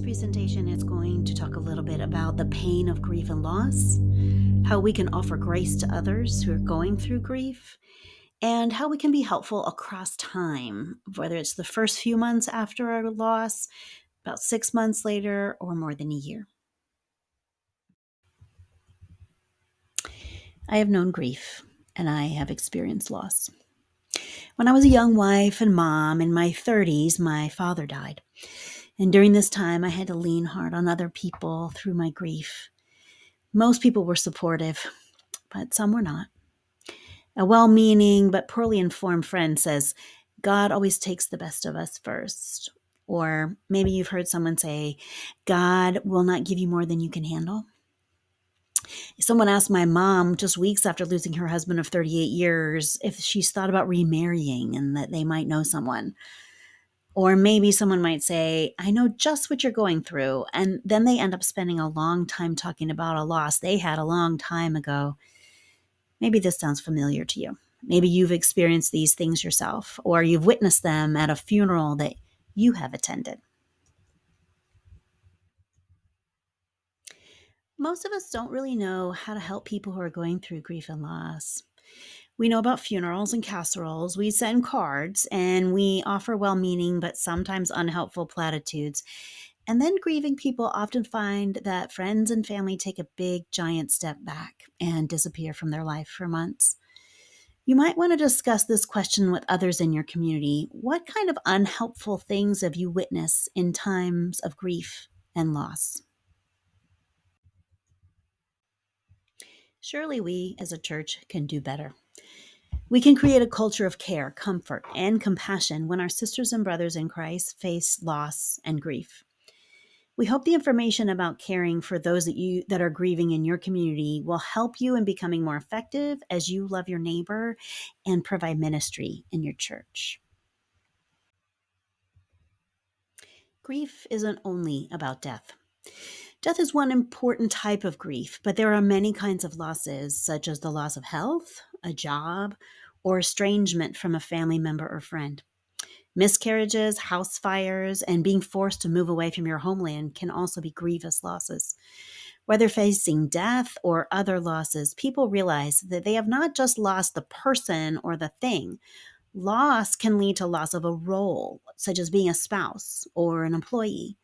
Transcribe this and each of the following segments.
presentation is going to talk a little bit about the pain of grief and loss, how we can offer grace to others who are going through grief, and how we can be helpful across time, whether it's the first few months after our loss, about 6 months later, or more than a year. I have known grief and I have experienced loss. When I was a young wife and mom in my 30s, my father died. And during this time, I had to lean hard on other people through my grief. Most people were supportive, but some were not. A well meaning but poorly informed friend says, God always takes the best of us first. Or maybe you've heard someone say, God will not give you more than you can handle. Someone asked my mom just weeks after losing her husband of 38 years if she's thought about remarrying and that they might know someone. Or maybe someone might say, I know just what you're going through. And then they end up spending a long time talking about a loss they had a long time ago. Maybe this sounds familiar to you. Maybe you've experienced these things yourself, or you've witnessed them at a funeral that you have attended. Most of us don't really know how to help people who are going through grief and loss. We know about funerals and casseroles. We send cards and we offer well meaning but sometimes unhelpful platitudes. And then grieving people often find that friends and family take a big, giant step back and disappear from their life for months. You might want to discuss this question with others in your community. What kind of unhelpful things have you witnessed in times of grief and loss? Surely we, as a church, can do better. We can create a culture of care, comfort, and compassion when our sisters and brothers in Christ face loss and grief. We hope the information about caring for those that are grieving in your community will help you in becoming more effective as you love your neighbor and provide ministry in your church. Grief isn't only about death. Death is one important type of grief, but there are many kinds of losses, such as the loss of health, a job, or estrangement from a family member or friend. Miscarriages, house fires, and being forced to move away from your homeland can also be grievous losses. Whether facing death or other losses, people realize that they have not just lost the person or the thing. Loss can lead to loss of a role, such as being a spouse or an employee.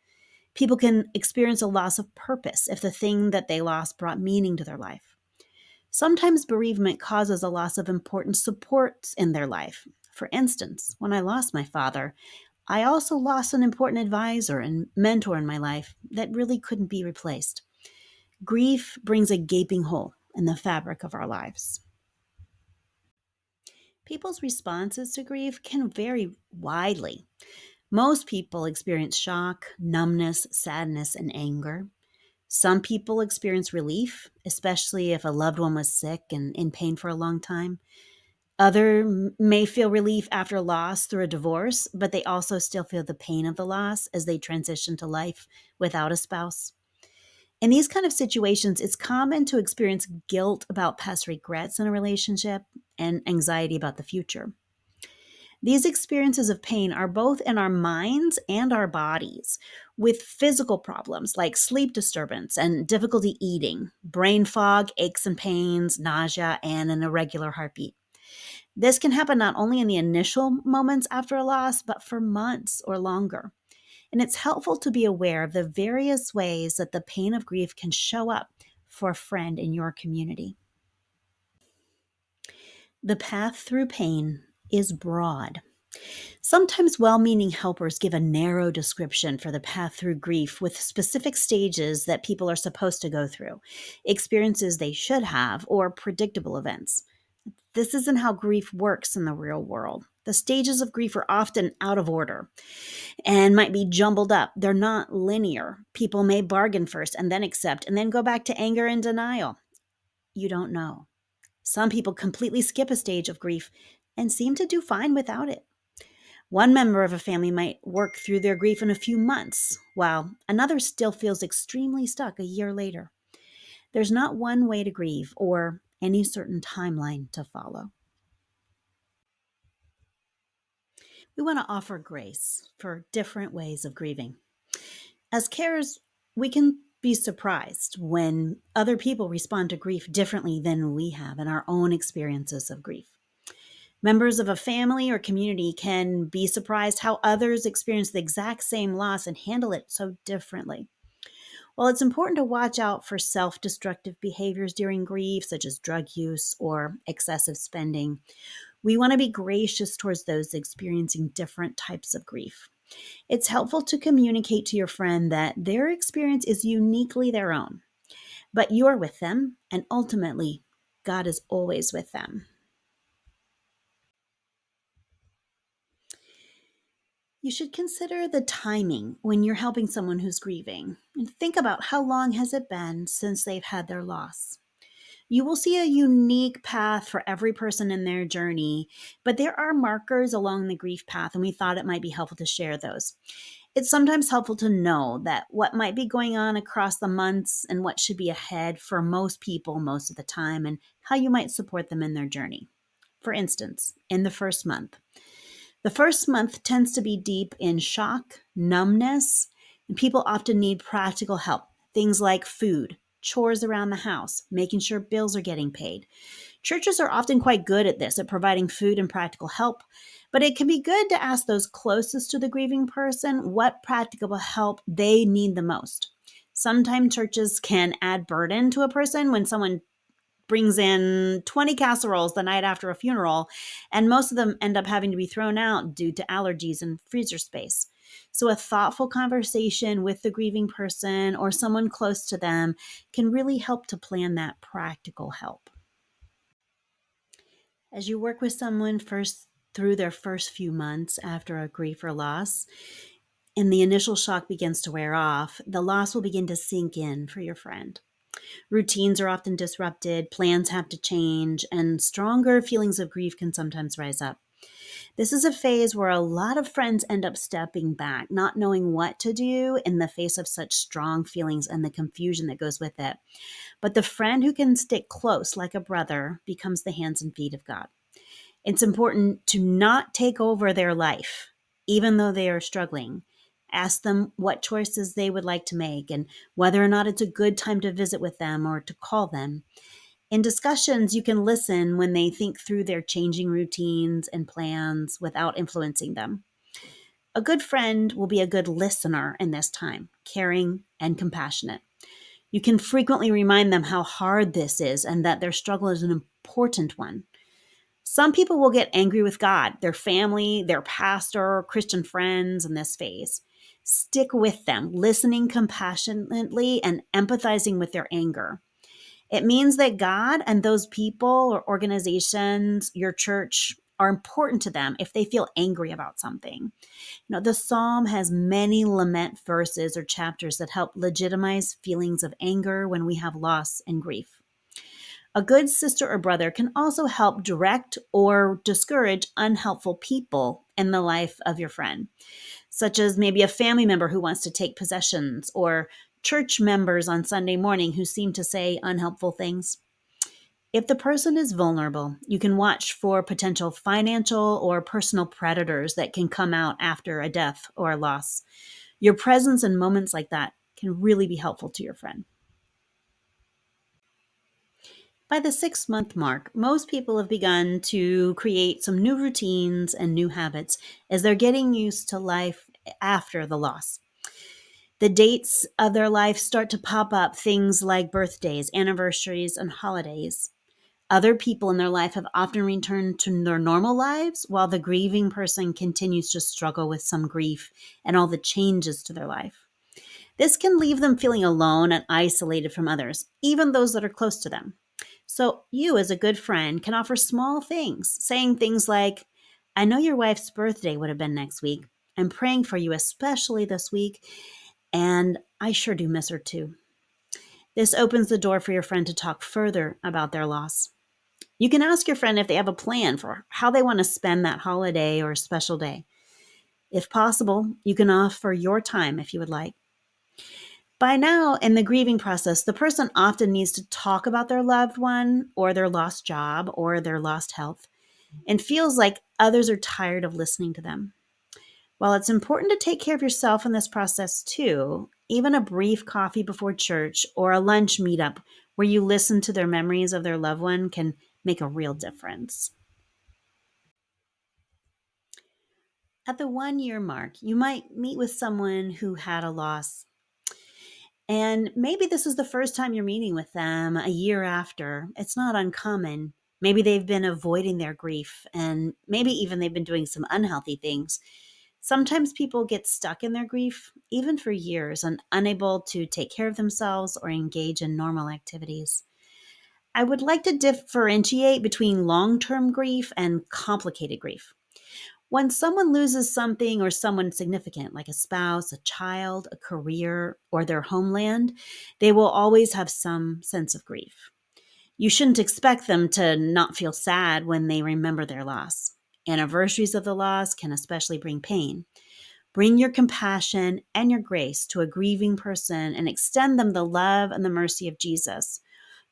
People can experience a loss of purpose if the thing that they lost brought meaning to their life. Sometimes bereavement causes a loss of important supports in their life. For instance, when I lost my father, I also lost an important advisor and mentor in my life that really couldn't be replaced. Grief brings a gaping hole in the fabric of our lives. People's responses to grief can vary widely. Most people experience shock, numbness, sadness, and anger. Some people experience relief, especially if a loved one was sick and in pain for a long time. Other may feel relief after loss through a divorce, but they also still feel the pain of the loss as they transition to life without a spouse. In these kind of situations, it's common to experience guilt about past regrets in a relationship and anxiety about the future. These experiences of pain are both in our minds and our bodies, with physical problems like sleep disturbance and difficulty eating, brain fog, aches and pains, nausea, and an irregular heartbeat. This can happen not only in the initial moments after a loss, but for months or longer. And it's helpful to be aware of the various ways that the pain of grief can show up for a friend in your community. The path through pain is broad. Sometimes well meaning helpers give a narrow description for the path through grief with specific stages that people are supposed to go through, experiences they should have, or predictable events. This isn't how grief works in the real world. The stages of grief are often out of order and might be jumbled up. They're not linear. People may bargain first and then accept and then go back to anger and denial. You don't know. Some people completely skip a stage of grief and seem to do fine without it. One member of a family might work through their grief in a few months, while another still feels extremely stuck a year later. There's not one way to grieve or any certain timeline to follow. We want to offer grace for different ways of grieving. As carers, we can be surprised when other people respond to grief differently than we have in our own experiences of grief. Members of a family or community can be surprised how others experience the exact same loss and handle it so differently. While it's important to watch out for self destructive behaviors during grief, such as drug use or excessive spending, we want to be gracious towards those experiencing different types of grief. It's helpful to communicate to your friend that their experience is uniquely their own, but you're with them, and ultimately, God is always with them. You should consider the timing when you're helping someone who's grieving and think about how long has it been since they've had their loss. You will see a unique path for every person in their journey, but there are markers along the grief path, and we thought it might be helpful to share those. It's sometimes helpful to know that what might be going on across the months and what should be ahead for most people most of the time, and how you might support them in their journey. For instance, in the first month tends to be deep in shock, numbness, and people often need practical help. Things like food, chores around the house, making sure bills are getting paid. Churches are often quite good at this, at providing food and practical help, but it can be good to ask those closest to the grieving person what practical help they need the most. Sometimes churches can add burden to a person when someone brings in 20 casseroles the night after a funeral, and most of them end up having to be thrown out due to allergies and freezer space. So, a thoughtful conversation with the grieving person or someone close to them can really help to plan that practical help. As you work with someone first through their first few months after a grief or loss, and the initial shock begins to wear off, the loss will begin to sink in for your friend. Routines are often disrupted, plans have to change, and stronger feelings of grief can sometimes rise up. This is a phase where a lot of friends end up stepping back, not knowing what to do in the face of such strong feelings and the confusion that goes with it. But the friend who can stick close like a brother becomes the hands and feet of God. It's important to not take over their life, even though they are struggling. Ask them what choices they would like to make and whether or not it's a good time to visit with them or to call them. In discussions, you can listen when they think through their changing routines and plans without influencing them. A good friend will be a good listener in this time, caring and compassionate. You can frequently remind them how hard this is and that their struggle is an important one. Some people will get angry with God, their family, their pastor, Christian friends in this phase. Stick with them, listening compassionately and empathizing with their anger. It means that God and those people or organizations, your church, are important to them if they feel angry about something. The psalm has many lament verses or chapters that help legitimize feelings of anger when we have loss and grief. A good sister or brother can also help direct or discourage unhelpful people in the life of your friend, such as maybe a family member who wants to take possessions or church members on Sunday morning who seem to say unhelpful things. If the person is vulnerable, you can watch for potential financial or personal predators that can come out after a death or a loss. Your presence in moments like that can really be helpful to your friend. By the 6 month mark, most people have begun to create some new routines and new habits as they're getting used to life after the loss. The dates of their life start to pop up, things like birthdays, anniversaries, and holidays. Other people in their life have often returned to their normal lives, while the grieving person continues to struggle with some grief and all the changes to their life. This can leave them feeling alone and isolated from others, even those that are close to them. So, you, as a good friend, can offer small things, saying things like, I know your wife's birthday would have been next week. I'm praying for you, especially this week, and I sure do miss her too. This opens the door for your friend to talk further about their loss. You can ask your friend if they have a plan for how they want to spend that holiday or special day. If possible, you can offer your time if you would like. By now, in the grieving process, the person often needs to talk about their loved one or their lost job or their lost health and feels like others are tired of listening to them. While it's important to take care of yourself in this process too, Even a brief coffee before church or a lunch meetup where you listen to their memories of their loved one can make a real difference. At the 1 year mark, you might meet with someone who had a loss. And maybe this is the first time you're meeting with them a year after. It's not uncommon. Maybe they've been avoiding their grief, and maybe even they've been doing some unhealthy things. Sometimes people get stuck in their grief, even for years, and unable to take care of themselves or engage in normal activities. I would like to differentiate between long term grief and complicated grief. When someone loses something or someone significant, like a spouse, a child, a career, or their homeland, they will always have some sense of grief. You shouldn't expect them to not feel sad when they remember their loss. Anniversaries of the loss can especially bring pain. Bring your compassion and your grace to a grieving person and extend them the love and the mercy of Jesus.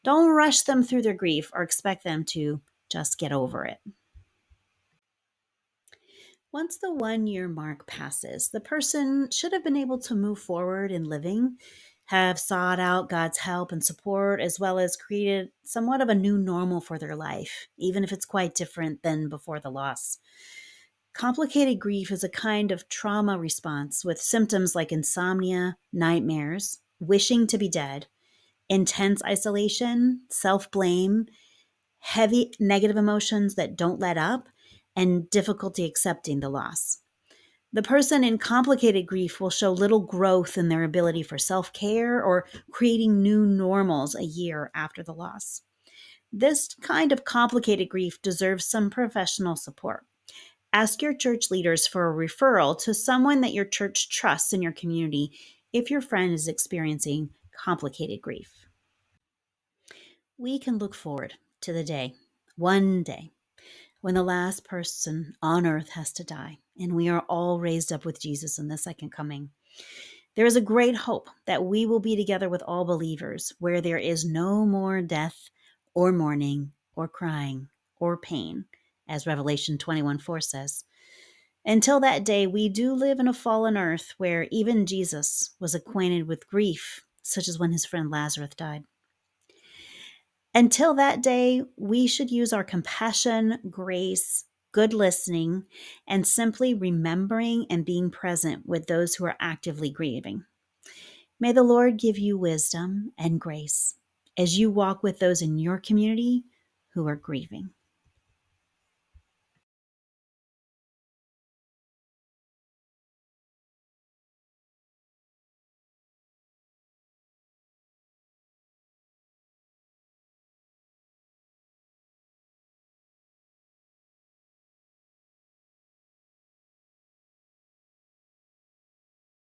Don't rush them through their grief or expect them to just get over it. Once the 1 year mark passes, the person should have been able to move forward in living, have sought out God's help and support, as well as created somewhat of a new normal for their life, even if it's quite different than before the loss. Complicated grief is a kind of trauma response with symptoms like insomnia, nightmares, wishing to be dead, intense isolation, self blame, heavy negative emotions that don't let up, and difficulty accepting the loss. The person in complicated grief will show little growth in their ability for self care or creating new normals a year after the loss. This kind of complicated grief deserves some professional support. Ask your church leaders for a referral to someone that your church trusts in your community if your friend is experiencing complicated grief. We can look forward to the day, one day, when the last person on earth has to die, and we are all raised up with Jesus in the second coming. There is a great hope that we will be together with all believers, where there is no more death or mourning or crying or pain, as Revelation 21:4 says. Until that day, we do live in a fallen earth where even Jesus was acquainted with grief, such as when his friend Lazarus died. Until that day, we should use our compassion, grace, good listening, and simply remembering and being present with those who are actively grieving. May the Lord give you wisdom and grace as you walk with those in your community who are grieving.